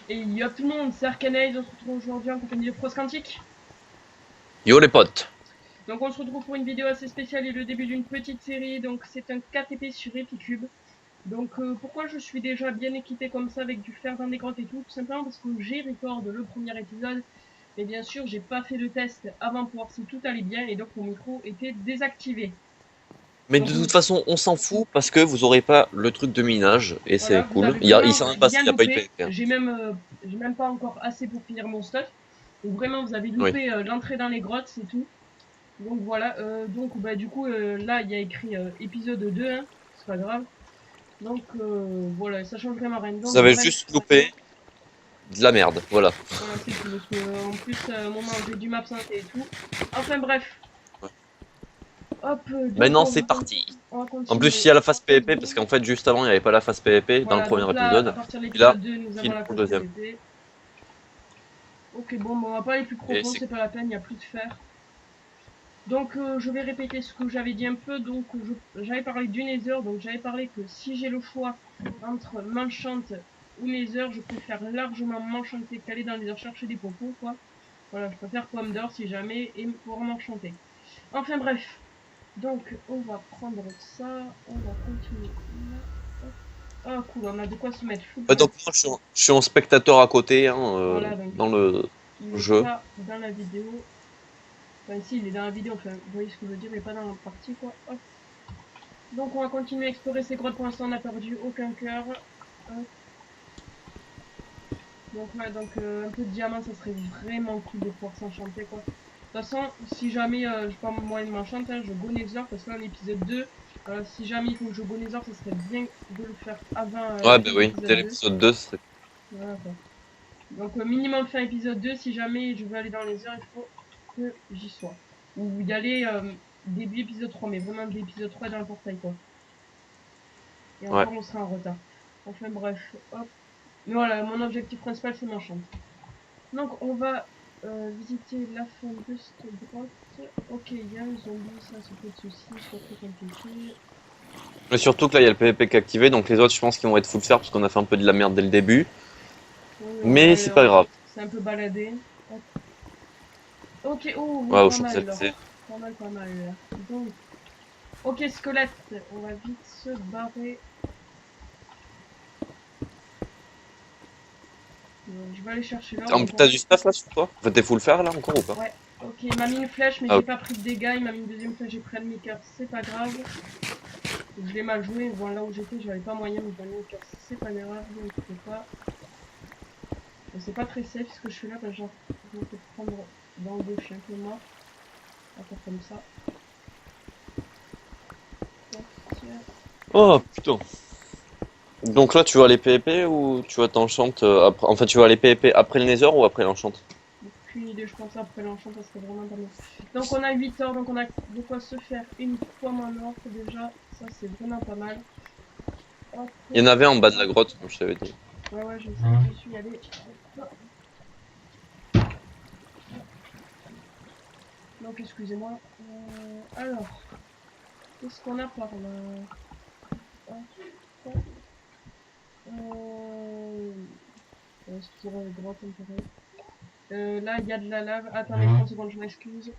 Et yo tout le monde, c'est Arcanaid, on se retrouve aujourd'hui en compagnie de Frost Quantique. Yo les potes. Donc on se retrouve pour une vidéo assez spéciale et le début d'une petite série, donc c'est un KTP sur Epicube. Donc pourquoi je suis déjà bien équipé comme ça avec du fer dans des grottes et tout simplement parce que j'ai record le premier épisode, mais bien sûr j'ai pas fait le test avant pour voir si tout allait bien et donc mon micro était désactivé. Mais Donc de toute façon, on s'en fout parce que vous aurez pas le truc de minage et c'est voilà, vous cool. avez Il vraiment s'est rien passé, rien il n'y a pas eu de loupé, PVP, hein. j'ai même pas encore assez pour finir mon stuff. Donc vraiment vous avez Oui. loupé l'entrée dans les grottes, c'est tout. Donc voilà, donc bah du coup là il y a écrit épisode 2, hein, c'est pas grave. Donc voilà, ça change vraiment rien. Vous Donc avez bref, juste loupé de la merde, voilà. voilà c'est tout, parce que en plus à un moment j'ai dû m'absenter et tout. Enfin bref, hop, donc Maintenant c'est parti. on va En plus, continuer. il y a la phase PVP parce qu'en fait, juste avant, il n'y avait pas la phase PVP dans le Voilà, donc premier là à épisode. partir de Et là, l'épisode 2 nous avons pile la pour le phase deuxième. PVP. Ok bon, on va pas aller plus Et profond, c'est c'est pas la peine, il n'y a plus de fer. Donc je vais répéter ce que j'avais dit un peu, donc j'avais parlé du Nether, donc j'avais parlé que si j'ai le choix entre Manchant ou Nether, je préfère largement m'enchanter qu'aller dans les heures chercher des popos, quoi. Voilà, je préfère Pomme d'Or si jamais, et pouvoir m'enchanter. Enfin bref, donc on va prendre ça, on va continuer là, hop. Ah cool, on a de quoi se mettre full donc prêt. moi, je suis en spectateur à côté, hein, Voilà, donc dans le il est jeu. pas dans la vidéo. Enfin si, il est dans la vidéo, enfin vous voyez ce que je veux dire, il est pas dans la partie, quoi. Hop. Donc on va continuer à explorer ces grottes. Pour l'instant on n'a perdu aucun cœur. Donc ouais, donc un peu de diamant ça serait vraiment cool de pouvoir s'enchanter, quoi. De toute façon, si jamais j'ai pas moyen de m'enchanter, hein, je go Nether parce que là l'épisode 2, si jamais il faut que je go Nether, ça serait bien de le faire avant la Ouais, fin bah de oui, dès l'épisode 2. l'épisode 2, ce serait... Voilà quoi. Donc minimum fin épisode 2, si jamais je veux aller dans les heures, il faut que j'y sois. Ou y aller début épisode 3, mais vraiment début épisode 3 dans le portail, quoi. Et Ouais. encore on sera en retard. Enfin bref, hop. Mais voilà, mon objectif principal c'est m'enchanter. Donc on va visiter la fin de cette grotte. Ok, il y a un zombie, ça c'est pas de soucis, c'est pas trop compliqué. Mais surtout que là, il y a le PVP qui est activé, donc les autres, je pense qu'ils vont être full faire parce qu'on a fait un peu de la merde dès le début. Oui, Mais c'est pas grave. c'est un peu baladé. Hop. Ok, oh oui, Ouais, aux pas mal là. Champs-Élysées. Pas mal, pas mal là. Donc, ok, squelette, on va vite se barrer. Je vais aller chercher l'or, donc on T'as va... du stuff là sur toi? En fait, t'es full faire là encore ou pas? Ouais, ok, il m'a mis une flèche, mais Ah, j'ai ok. pas pris de dégâts. Il m'a mis une deuxième flèche, j'ai pris un demi-cœur, c'est pas grave. Je l'ai mal joué, bon, là où j'étais, j'avais pas moyen de me donner une cœur, c'est pas grave, ne inquiétez pas. C'est pas très safe ce que je fais là, parce que je vais peut-être prendre dans le dos, je suis un peu mort. On va faire comme ça. Tiens. Oh putain. Donc là, tu vas aller PVP ou tu vas t'enchanter après... Enfin, tu vas aller PVP après le Nether ou après l'enchant? Aucune idée, je pense après l'enchant, ça serait vraiment pas mal. Donc on a 8 heures, donc on a de quoi se faire une pomme en or déjà, ça c'est vraiment pas mal. Hop, Il y en avait en bas de la hop. grotte, comme je t'avais dit. Ouais, ouais, je sais, je suis allé. Hop. Donc excusez-moi. Alors, qu'est-ce qu'on a par là? Hop, hop. Excusez-moi, le grand intérêt. Là, il y a de la lave. Attendez 30 secondes, je m'excuse.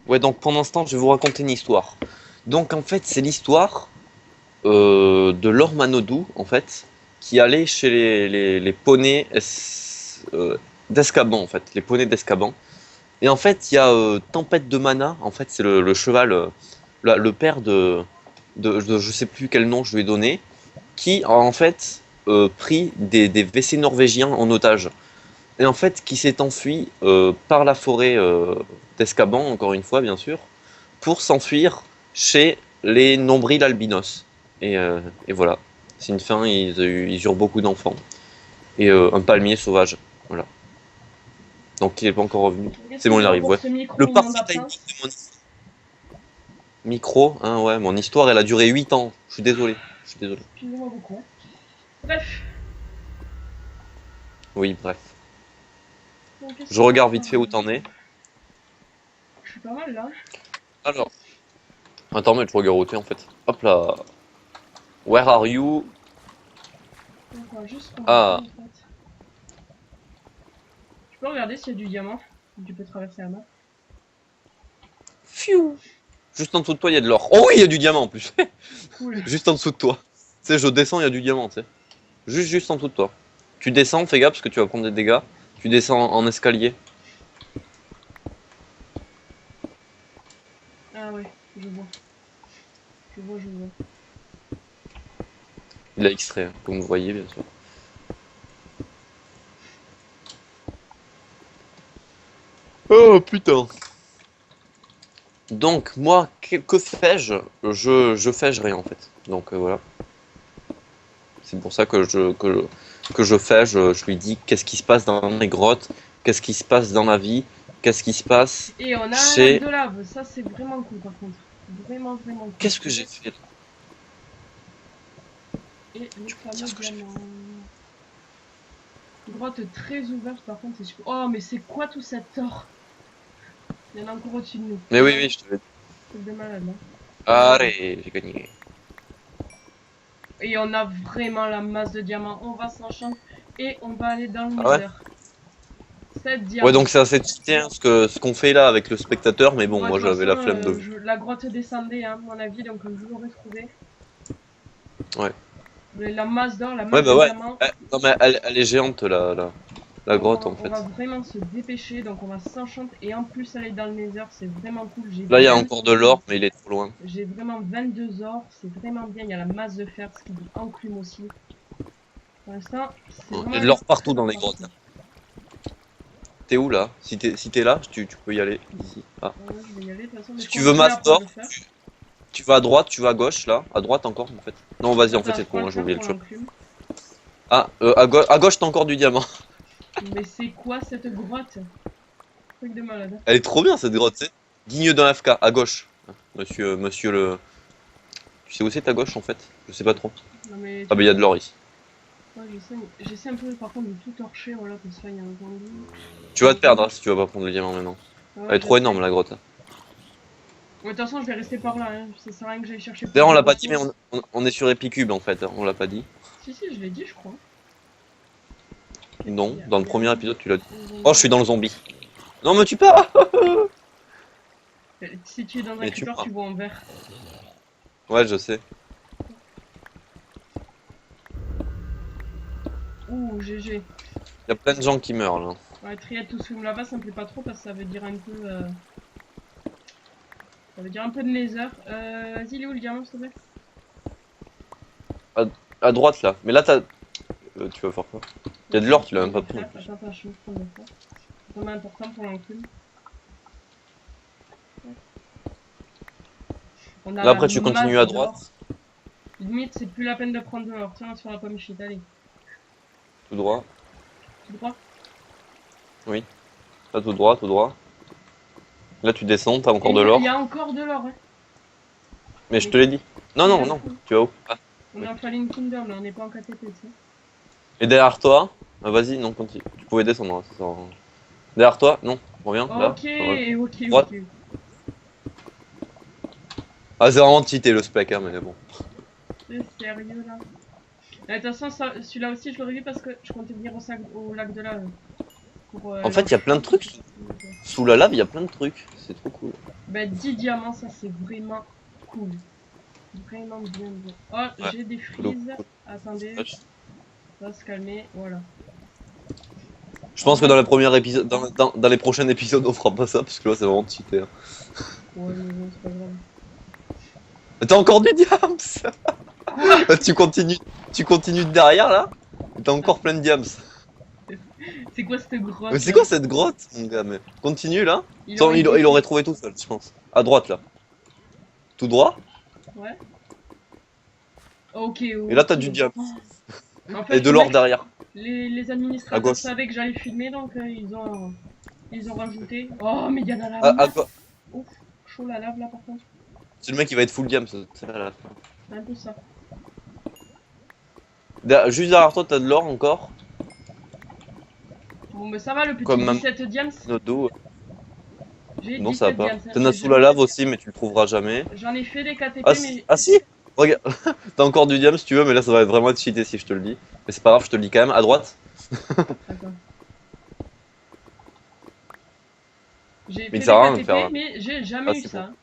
Ouais, donc pendant ce temps, je vais vous raconter une histoire. Donc en fait, c'est l'histoire de Lord Manodou, en fait, qui allait chez les poneys d'Escaban, en fait, les poneys d'Escaban. Et en fait, il y a Tempête de Mana, en fait, c'est le cheval, le père de je sais plus quel nom je lui ai donné, qui a en fait pris des WC norvégiens en otage. Et en fait, qui s'est enfui par la forêt d'Escaban, encore une fois, bien sûr, pour s'enfuir chez les nombrils albinos. Et voilà, c'est une fin, ils eurent beaucoup d'enfants. Et un palmier sauvage, voilà. Donc il n'est pas encore revenu. C'est bon, il Excusez-moi arrive, pour ouais. ce micro Le moment parfait timing d'absence. de mon micro, hein, ouais, mon histoire, elle a duré 8 ans. Je suis désolé, je suis désolé. Excusez-moi beaucoup. Bref. Oui, bref. Donc, qu'est-ce Je qu'on a regarde vite par fait où là? t'en es. Je suis pas mal là. Alors, attends, mais je regarde où t'es en fait. Hop là. Where are you? Donc on va juste Ah. en fait. Tu peux regarder s'il y a du diamant. Tu peux traverser la map. Fiou. Juste en dessous de toi, il y a de l'or. Oh oui, il y a du diamant en plus. Cool. Juste en dessous de toi. Tu sais, je descends, il y a du diamant, tu sais. Juste en dessous de toi. Tu descends, fais gaffe parce que tu vas prendre des dégâts. Tu descends en escalier. Ah ouais, je vois. Je vois. Il a extrait, hein, comme vous voyez, bien sûr. Oh putain. Donc, moi, que fais-je? Je fais-je rien en fait. Donc voilà. C'est pour ça que je fais. Je lui dis qu'est-ce qui se passe dans les grottes, qu'est-ce qui se passe dans la vie, qu'est-ce qui se passe Et on a un lac chez. de lave. Ça, c'est vraiment cool par contre. Vraiment cool. Qu'est-ce que j'ai fait là? Et le Tu peux me dire fameux ce que j'ai fait? diamant. Grotte très ouverte par contre, c'est super. Oh, mais c'est quoi tout cet or? Il y en a encore au-dessus de nous. Mais oui, je te l'ai dit. Truc de malade, hein. Allez, j'ai gagné. Et on a vraiment la masse de diamants. On va s'enchanter et on va aller dans le Ah ouais? nether. 7 diamants. Ouais, donc c'est assez cheaté hein, ce qu'on fait là avec le spectateur, mais bon, Ouais, de moi toute j'avais façon, la flemme de. la grotte descendait, hein, à mon avis, donc je l'aurais trouvé. Ouais. Mais la masse d'or, la Ouais, masse bah de ouais. diamants. Non, mais elle est géante la grotte en On fait. va vraiment se dépêcher, donc on va s'enchanter et en plus aller dans le nether, c'est vraiment cool. Là, il y a encore de l'or, mais il est trop loin. J'ai vraiment 22 ors, c'est vraiment bien. Il y a la masse de fer, ce qui dit enclume aussi. Pour l'instant, c'est Il vraiment y a de l'or très partout dans bien les grottes. parti. T'es où là? Si t'es là, tu peux y aller ici. Ah. Ouais, je vais y aller de toute façon. Mais Si je tu veux continue à masse prendre d'or, le fer. tu vas à droite, tu vas à gauche là. À droite encore en fait. Non, vas-y, en fait Attends, c'est je prends con, le hein, j'ai fer oublié le pour choix. l'enclume. Ah, à gauche t'as encore du diamant. Mais c'est quoi cette grotte? Truc de malade. Elle est trop bien cette grotte, tu sais. Digne d'un FK, à gauche. Monsieur le. Tu sais où c'est ta gauche en fait? Je sais pas trop. Non mais Ah bah il y a de l'or ici. ouais, j'essaie un peu par contre de tout torcher, voilà, parce que là il y a un zombie. Tu vas te perdre hein, si tu vas pas prendre le diamant maintenant. Elle Ouais, est trop je sais. énorme la grotte. Ouais, de toute façon, je vais rester par là, hein. Ça sert à rien que j'aille chercher plus D'ailleurs on de l'a pas dit mais ressources. on est sur Epicube en fait, hein, on l'a pas dit. Si, je l'ai dit, je crois. Non, dans le premier épisode tu l'as dit. Un zombie. Oh je suis dans le zombie. Non me tue pas. Si tu es dans un Mais creeper, tue-moi. tu vois en vert. Ouais je sais. Ouh, GG. Il y a plein de gens qui meurent là. Ouais, triade tout sous lava, ça me plaît pas trop parce que ça veut dire un peu. Ça veut dire un peu de nether. Vas-y, il est où le diamant, s'il te plaît? À droite là. Mais là t'as. Tu vas faire quoi? Il y a de l'or, tu l'as même pas pris. En plus. Attends, je vais prendre le fer. C'est vraiment important pour l'enclume. On a Là après la tu continues masse à d'or. droite, Limite, c'est plus la peine de prendre de l'or. Tiens, sur la pomme shit, allez. tout droit. Tout droit. Là tout droit, tout droit. Là tu descends, t'as encore de l'or. Il y a encore de l'or, hein. Mais je te l'ai dit. Non, non, non, tu vas où? Ah. On est en Fallen Kingdom, là, on n'est pas en KTP, tu sais. Et derrière toi, ah, vas-y, non, continue. Tu pouvais descendre, hein, ça sert à rien. Derrière toi, non, reviens, là. Ok, Voilà. ok, Droite. ok. Ah, c'est vraiment cheaté le spec, hein, mais bon. C'est sérieux, là. De toute façon, celui-là aussi, je l'aurais vu parce que je comptais venir au lac de lave. Pour, En fait, il y a plein de trucs. Sous la lave, il y a plein de trucs. C'est trop cool. Bah, 10 diamants, ça, c'est vraiment cool. Vraiment bien. Oh, Ouais. j'ai des frises. Attendez, ça va se calmer, voilà. Je pense que dans les premiers épisodes, dans les prochains épisodes, on fera pas ça, parce que là, c'est vraiment cheaté. Hein. Ouais, mais bon, c'est pas grave. T'as encore du diams. tu continues derrière, là. T'as encore plein de diams. C'est quoi cette grotte? Mais c'est quoi cette grotte, mon gars? Mais continue, là. Il Il aurait trouvé tout seul, je pense. À droite, là. Tout droit. Ouais. Ok, ok. Et là, t'as du diams. En fait, Et de l'or derrière. les À administrateurs gauche. savaient que j'allais filmer, donc ils ont rajouté. Oh, mais il y en a la À masse. gauche. Ouf, chaud la lave là par contre. C'est le mec qui va être full diams, c'est à la fin. C'est un peu ça. Juste derrière toi, t'as de l'or encore. Bon, mais ça va, le petit Comme 17 diams. Notre dos. J'ai Non, ça 17 va pas. diams. T'en as sous la lave aussi, mais tu le trouveras jamais. J'en ai fait des KTP, Ah, mais ah si. Regarde, t'as encore du diam si tu veux, mais là ça va vraiment être cheaté si je te le dis. Mais c'est pas grave, je te le dis quand même. À droite. D'accord. J'ai Mais il fait sert des à rien de faire. KTP, mais j'ai Ah, jamais eu c'est ça. bon. Hein.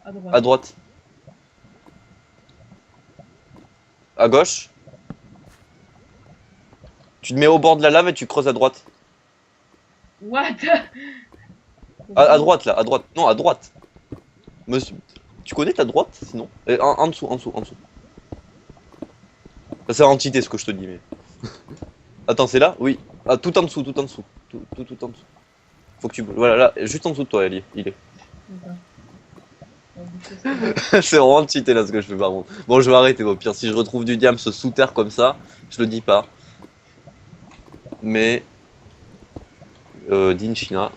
À droite. À droite. À gauche. Tu te mets au bord de la lave et tu creuses à droite. What? À droite là, à droite. Non, à droite. Monsieur, tu connais ta droite sinon en dessous, en dessous, en dessous. Ça c'est entité ce que je te dis, mais. Attends, c'est là? Oui. Ah, tout en dessous, tout en dessous. Tout en dessous. Faut que tu. Voilà, là, juste en dessous de toi, il est. D'accord. On va boucher ça. C'est vraiment cheaté là ce que je fais par contre. Bon, je vais arrêter au pire. Si je retrouve du diam sous terre comme ça, je le dis pas. Mais. Dinchina,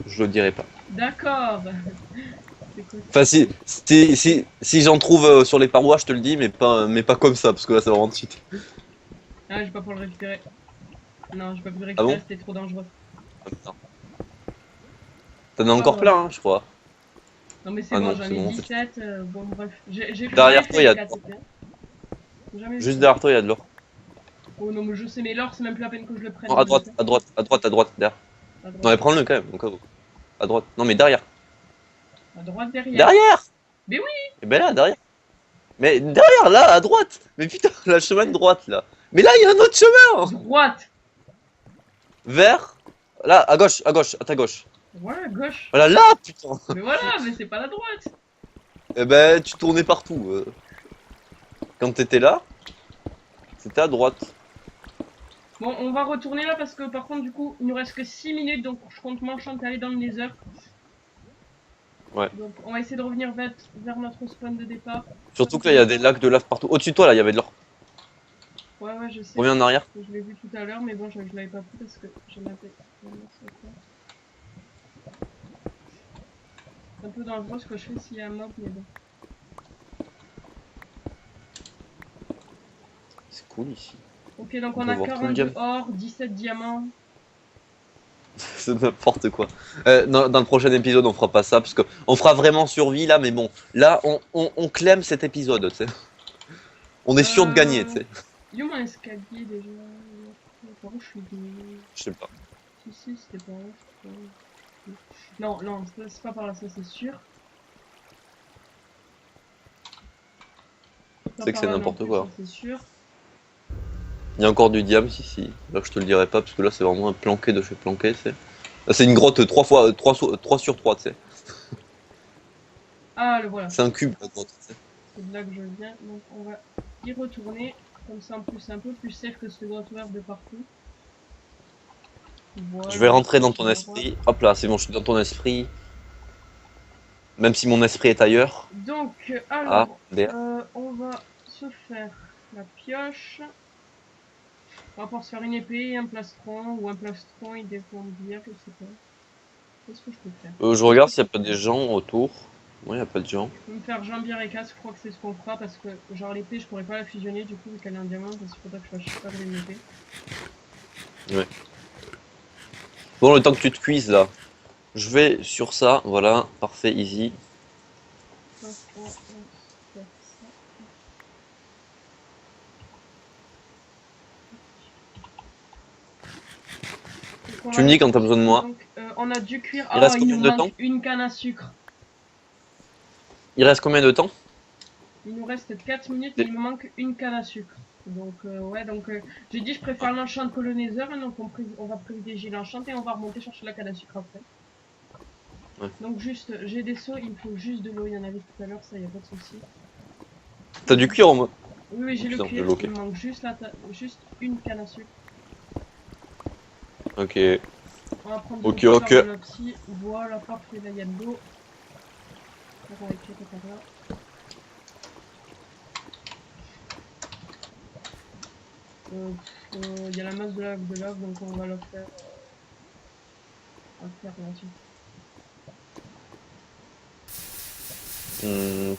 je le dirai pas. D'accord. C'est quoi ça? Enfin, si j'en trouve sur les parois, je te le dis, mais pas comme ça, parce que là, c'est vraiment cheaté. Ah, je vais pas pouvoir le récupérer. Non, j'ai pas pu le Ah récupérer, bon? c'était trop dangereux. Ah, putain. T'en as C'est pas encore grave. plein, hein, je crois. Non, mais c'est Ah bon, non, j'en c'est ai bon. 17. Bon, bref. J'ai jamais Derrière fait toi, il y les a de l'or. KTP. Jamais eu Juste ça. derrière toi, il y a de l'or. Oh non, mais je sais, mais l'or, c'est même plus la peine que je le prenne Non, de à le droite, faire. à droite, à droite, à droite, derrière. À Non, droite. mais prends-le quand même, au cas où. À droite. Non, mais derrière. À droite derrière. Derrière! Mais oui! Et ben là, derrière. Mais derrière, là, à droite! Mais putain, la chemin de droite, là. Mais là, il y a un autre chemin! Droite! Vers. Là, à gauche, à ta gauche. Voilà, gauche. Voilà, là, putain! Mais voilà, mais c'est pas la droite. Eh ben, tu tournais partout. Quand t'étais là, c'était à droite. Bon, on va retourner là parce que par contre, du coup, il nous reste que 6 minutes, donc je compte m'enchanter aller dans le nether. Ouais. Donc on va essayer de revenir vers notre spawn de départ. Surtout que là, il y a des lacs de lave partout. Au-dessus de toi, là, il y avait de l'or. Ouais, ouais, je sais. Reviens en arrière. Je l'ai vu tout à l'heure, mais bon, je l'avais pas pris parce que j'en avais. C'est un peu dangereux ce que je fais s'il y a un mob, mais bon. C'est cool ici. Ok, donc On on peut a voir tout le 42 diam. or, 17 diamants. C'est n'importe quoi. Dans le prochain épisode, on fera pas ça, parce que on fera vraiment survie là, mais bon, là, on clame cet épisode, tu sais. On est sûr de gagner, tu sais. Il y a mon escalier déjà. Par où je suis Je sais pas. Si, c'était par là, je crois. Non, non, c'est pas par là, ça c'est sûr. C'est que c'est n'importe quoi. C'est sûr. Il y a encore du diam, si. Là, je te le dirai pas, parce que là, c'est vraiment un planqué de chez planqué, tu sais. Là, c'est une grotte 3 fois, 3 sur 3, tu sais. Ah, le voilà. C'est un cube, la grotte, tu sais. C'est de là que je viens, donc on va y retourner. Comme ça, en plus, c'est un peu plus safe que ce grotte ouvert de partout. Voilà, Je vais rentrer dans ton esprit. Hop là, c'est bon, je suis dans ton esprit. Même si mon esprit est ailleurs. Donc, alors, Ah, on va se faire la pioche. On va pouvoir se faire une épée, un plastron, ou un plastron, il dépend bien, je sais pas. Qu'est-ce que je peux faire? je regarde s'il n'y a pas des gens autour. Ouais, il n'y a pas de gens. Je peux me faire jambière et casse, je crois que c'est ce qu'on fera, parce que, genre, l'épée, je pourrais pas la fusionner, du coup, vu qu'elle est en diamant, parce qu'il faudra que je fasse super une épée. Ouais. Bon, le temps que tu te cuises là. Je vais sur ça, voilà, parfait, easy. Donc, on va faire ça. Tu me dis quand t'as besoin de moi. Donc, on a dû cuire. Il reste il combien nous de manque temps? une canne à sucre. Il reste combien de temps? Il nous reste 4 minutes, mais il me manque une canne à sucre. Donc, ouais, donc j'ai dit je préfère l'enchant que le nether, hein, donc on va privilégier l'enchant et on va remonter chercher la canne à sucre après. Ouais. Donc, juste, j'ai des seaux, il me faut juste de l'eau, il y en avait tout à l'heure, ça y a pas de souci. T'as du cuir au moins? Oui, oui, j'ai le Putain, cuir, ok. il me manque juste, juste une canne à sucre. Ok. On va prendre Ok, de l'eau ok. par là aussi. Voilà, parfait, là il y a de l'eau. Donc, on va écrire par là. Il y a la masse de lave, donc on va la faire. On va faire là-dessus.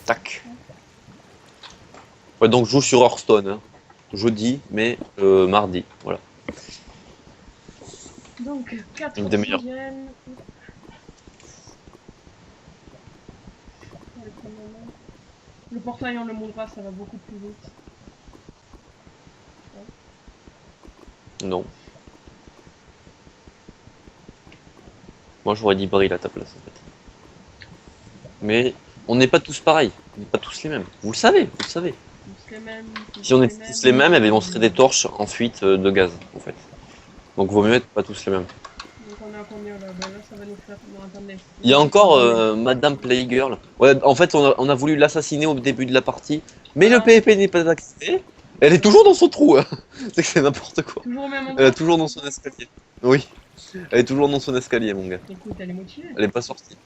Tac. Ouais, donc je joue sur Hearthstone. Hein. Jeudi, mais mardi. Voilà. Donc, 4 Une des meilleures. oxygènes. Le portail, on le mourra, ça va beaucoup plus vite. Non. Moi, j'aurais dit Bril à ta place, en fait. Mais on n'est pas tous pareils. On n'est pas tous les mêmes. Vous le savez, vous le savez. Tous les mêmes, Si on est tous les mêmes, eh bien, on serait des torches en fuite de gaz, en fait. Donc, vaut mieux être pas tous les mêmes. Donc on est à combien là? Ben là, ça va nous faire. Non, attendez. Il y a encore Madame Playgirl. Ouais, en fait, on a voulu l'assassiner au début de la partie, mais le Ah. PvP n'est pas activé. Elle est toujours dans son trou. Hein. C'est que c'est n'importe quoi. Toujours au même Elle endroit. est toujours dans son escalier. Oui. Elle est toujours dans son escalier, mon gars. Écoute, elle est motivée. Elle est pas sortie.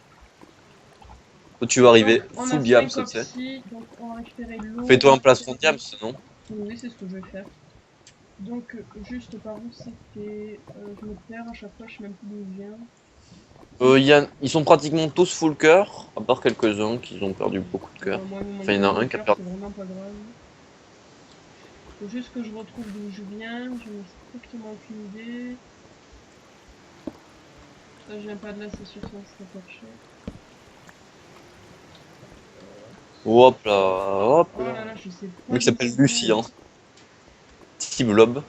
Toi, tu vas arriver Donc, on full a diams, 5 tu sais. oxy, donc on va récupérer l'eau. Fais-toi un plastron diams, non? Oui, c'est ce que je vais faire. Donc, juste par où c'était. Je me perds à chaque fois, je sais même plus d'où il vient. Ils sont pratiquement tous full cœur, à part quelques-uns qui ont perdu beaucoup de cœur. Moi, Enfin, il y en a un qui a perdu. C'est vraiment pas grave. Faut juste que je retrouve d'où je viens, je n'ai strictement aucune idée. Ça, je viens pas de là, c'est sûr, ça serait torché. Hop là, hop Oh là. là là, je sais pas. Le mec s'appelle Lucie, hein. Team Lob,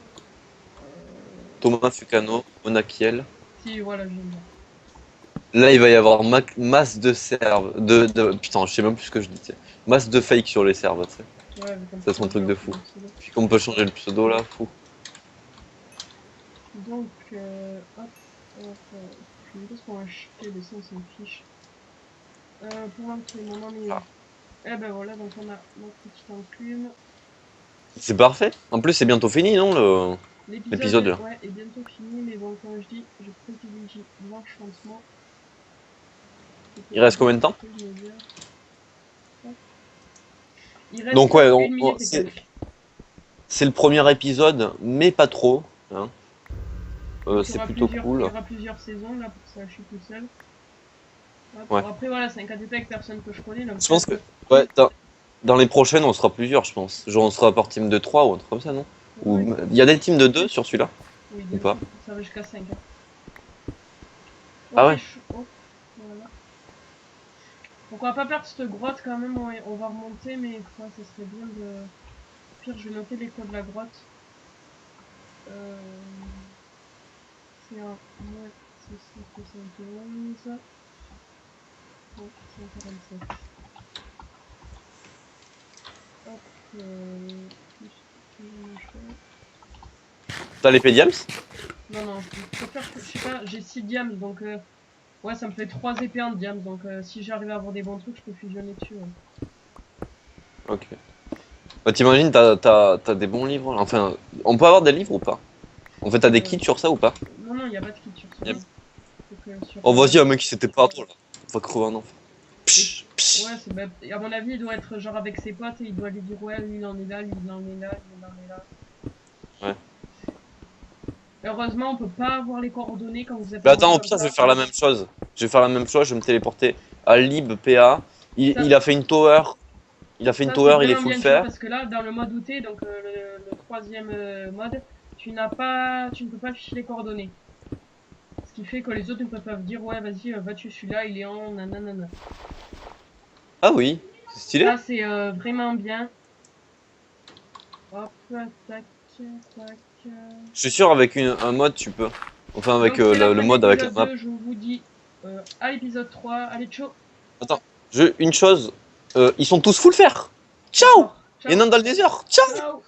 Thomas Fucano, Monakiel. Si, voilà, je viens. Là, il va y avoir masse de serves. Putain, je sais même plus ce que je dis. T'sais. Masse de fake sur les serves, tu sais. Ouais, mais comme Ça, c'est un truc de fou. pseudo. Puis qu'on peut changer le pseudo là, fou. Donc, hop, je me dis ce qu'on va acheter, de ça on s'en fiche. Pour l'entrée, mon ami. Ah. Eh ben voilà, donc on a notre petite enclume. C'est parfait. En plus, c'est bientôt fini, non le... L'épisode, là. Ouais, est bientôt fini, mais bon, comme je dis, je privilégie l'enchantement. Il reste combien de temps? Il reste Donc, ouais, une minute et quelques. c'est le premier épisode, mais pas trop. Hein. Il y C'est aura plutôt Il y cool. aura plusieurs saisons, là, pour ça, je suis tout seul. Hop, Ouais. bon, après, voilà, c'est un KTP avec personne que je connais. Donc Je pense que ouais, dans les prochaines, on sera plusieurs, je pense. Genre, on sera par team de 3 ou un truc comme ça, non? Ou Ouais. il y a des teams de 2 sur celui-là? Oui, Ou pas? ça va jusqu'à 5. Ah ouais. Oh, voilà. Donc on va pas perdre cette grotte quand même, on va remonter, mais quoi, ça serait bien de... Pire, je vais noter les codes de la grotte. C'est un... Ouais, c'est 171. Ouais, 147. Hop, plus machin. T'as l'épée Diams? Non, non, je préfère, je sais pas, j'ai 6 diams, donc ouais, ça me fait 3 épées en diams, donc si j'arrive à avoir des bons trucs, je peux fusionner dessus. Ouais. Ok. Bah, t'imagines, t'as des bons livres là. Enfin, on peut avoir des livres ou pas? En fait, t'as des kits sur ça ou pas? Non, non, il n'y a pas de kit sur ça. Yep. Sur, Oh, vas-y, un mec qui s'était pas trop là. On va crever un enfant. Psh, psh. Ouais, c'est bête. Et à mon avis, il doit être genre avec ses potes et il doit lui dire ouais, lui il en est là, lui il en est là, lui il en est là. Ouais. Heureusement, on peut pas avoir les coordonnées quand vous êtes. Mais attends, au pire, je vais faire la même chose. Je vais faire la même chose, je vais me téléporter à Lib PA. Il a fait une tower. Il a fait une tower, il est full fer. Parce que là, dans le mode outé, donc le troisième mode, tu ne peux pas afficher les coordonnées. Ce qui fait que les autres ne peuvent pas dire ouais, vas-y, vas-tu celui-là, il est en nanana. Ah oui, c'est stylé. Là, c'est vraiment bien. Hop, tac, tac. Je suis sûr, avec un mode, tu peux. Enfin, avec donc, le mode avec la map. 2, je vous dis à l'épisode 3. Allez, ciao. Attends, une chose. Ils sont tous full fer. Ciao. Ciao. Et non dans le désert. Ciao. Ciao.